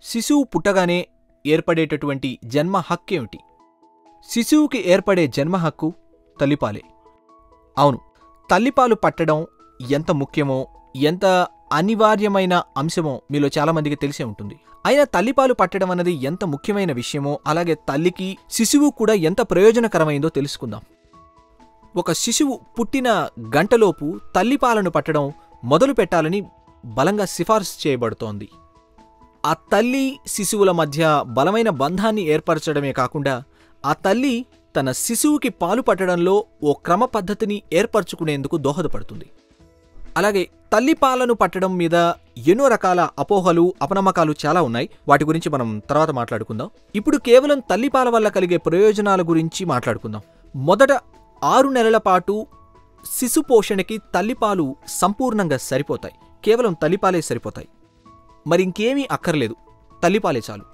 శిశువు పుట్టగానే ఏర్పడేటటువంటి జన్మ హక్కేమిటి? శిశువుకి ఏర్పడే జన్మ హక్కు తల్లిపాలే. అవును, తల్లిపాలు పట్టడం ఎంత ముఖ్యమో, ఎంత అనివార్యమైన అంశమో మీలో చాలామందికి తెలిసే ఉంటుంది. అయినా తల్లిపాలు పట్టడం అన్నది ఎంత ముఖ్యమైన విషయమో, అలాగే తల్లికి శిశువు కూడా ఎంత ప్రయోజనకరమైందో తెలుసుకుందాం. ఒక శిశువు పుట్టిన గంటలోపు తల్లిపాలను పట్టడం మొదలు పెట్టాలని బలంగా సిఫార్సు చేయబడుతోంది. ఆ తల్లి శిశువుల మధ్య బలమైన బంధాన్ని ఏర్పరచడమే కాకుండా ఆ తల్లి తన శిశువుకి పాలు పట్టడంలో ఓ క్రమ పద్ధతిని ఏర్పరచుకునేందుకు దోహదపడుతుంది. అలాగే తల్లిపాలను పట్టడం మీద ఎన్నో రకాల అపోహలు, అపనమ్మకాలు చాలా ఉన్నాయి. వాటి గురించి మనం తర్వాత మాట్లాడుకుందాం. ఇప్పుడు కేవలం తల్లిపాల వల్ల కలిగే ప్రయోజనాల గురించి మాట్లాడుకుందాం. మొదట 6 నెలల పాటు శిశు పోషణకి తల్లిపాలు సంపూర్ణంగా సరిపోతాయి. కేవలం తల్లిపాలే సరిపోతాయి, మరింకేమీ అక్కర్లేదు, తల్లిపాలే చాలు.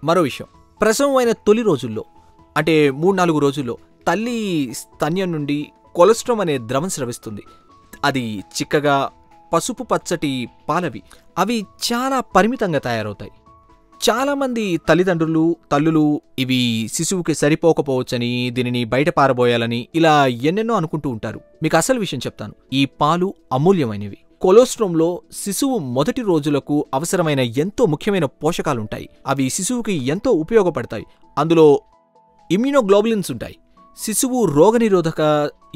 మరో విషయం, ప్రసవం అయిన తొలి రోజుల్లో అంటే 3-4 రోజుల్లో తల్లి స్తన్యం నుండి కొలెస్ట్రాల్ అనే ద్రవం స్రవిస్తుంది. అది చిక్కగా పసుపు పచ్చటి పాలవి. అవి చాలా పరిమితంగా తయారవుతాయి. చాలామంది తల్లులు ఇవి శిశువుకి సరిపోకపోవచ్చని, దీనిని బయట పారబోయాలని ఇలా ఎన్నెన్నో అనుకుంటూ ఉంటారు. మీకు అసలు విషయం చెప్తాను, ఈ పాలు అమూల్యమైనవి. కొలెస్ట్రాల్లో శిశువు మొదటి రోజులకు అవసరమైన ఎంతో ముఖ్యమైన పోషకాలుంటాయి. అవి శిశువుకి ఎంతో ఉపయోగపడతాయి. అందులో ఇమ్యూనోగ్లోబులిన్స్ ఉంటాయి. శిశువు రోగనిరోధక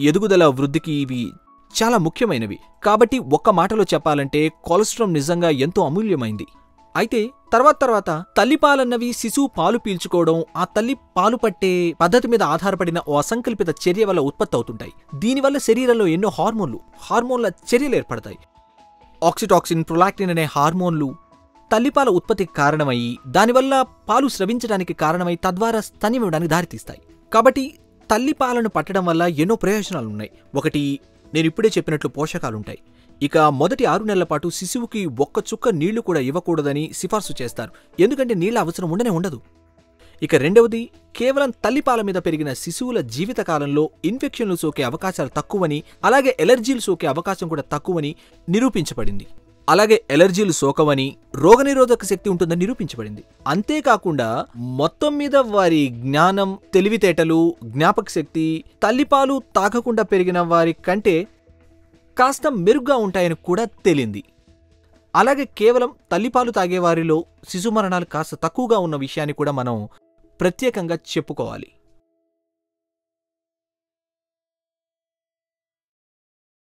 ఎదుగుదల వృద్ధికి ఇవి చాలా ముఖ్యమైనవి. కాబట్టి ఒక్క మాటలో చెప్పాలంటే కొలెస్ట్రాల్ నిజంగా ఎంతో అమూల్యమైంది. అయితే తర్వాత తల్లిపాలన్నవి శిశువు పాలు పీల్చుకోవడం, ఆ తల్లి పాలు పట్టే పద్ధతి మీద ఆధారపడిన ఓ అసంకల్పిత చర్య వల్ల ఉత్పత్తి అవుతుంటాయి. దీనివల్ల శరీరంలో ఎన్నో హార్మోన్ల చర్యలు ఏర్పడతాయి. ఆక్సిటాక్సిన్, ప్రొలాక్టిన్ అనే హార్మోన్లు తల్లిపాల ఉత్పత్తికి కారణమయ్యి, దానివల్ల పాలు స్రవించడానికి కారణమై తద్వారా స్తన్యం ఇవ్వడానికి దారితీస్తాయి. కాబట్టి తల్లిపాలను పట్టడం వల్ల ఎన్నో ప్రయోజనాలున్నాయి. ఒకటి, నేను ఇప్పుడే చెప్పినట్లు పోషకాలుంటాయి. ఇక మొదటి 6 నెలల పాటు శిశువుకి ఒక్క చుక్క నీళ్లు కూడా ఇవ్వకూడదని సిఫార్సు చేస్తారు. ఎందుకంటే నీళ్ల అవసరం ఉండదు. ఇక రెండవది, కేవలం తల్లిపాల మీద పెరిగిన శిశువుల జీవితకాలంలో ఇన్ఫెక్షన్లు సోకే అవకాశాలు తక్కువని, అలాగే ఎలర్జీలు సోకే అవకాశం కూడా తక్కువని నిరూపించబడింది. అలాగే ఎలర్జీలు సోకవని, రోగనిరోధక శక్తి ఉంటుందని నిరూపించబడింది. అంతేకాకుండా మొత్తం మీద వారి జ్ఞానం, తెలివితేటలు, జ్ఞాపక శక్తి తల్లిపాలు తాగకుండా పెరిగిన వారి కంటే కాస్త మెరుగ్గా ఉంటాయని కూడా తేలింది. అలాగే కేవలం తల్లిపాలు తాగేవారిలో శిశు మరణాలు కాస్త తక్కువగా ఉన్న విషయాన్ని కూడా మనం ప్రత్యేకంగా చెప్పుకోవాలి.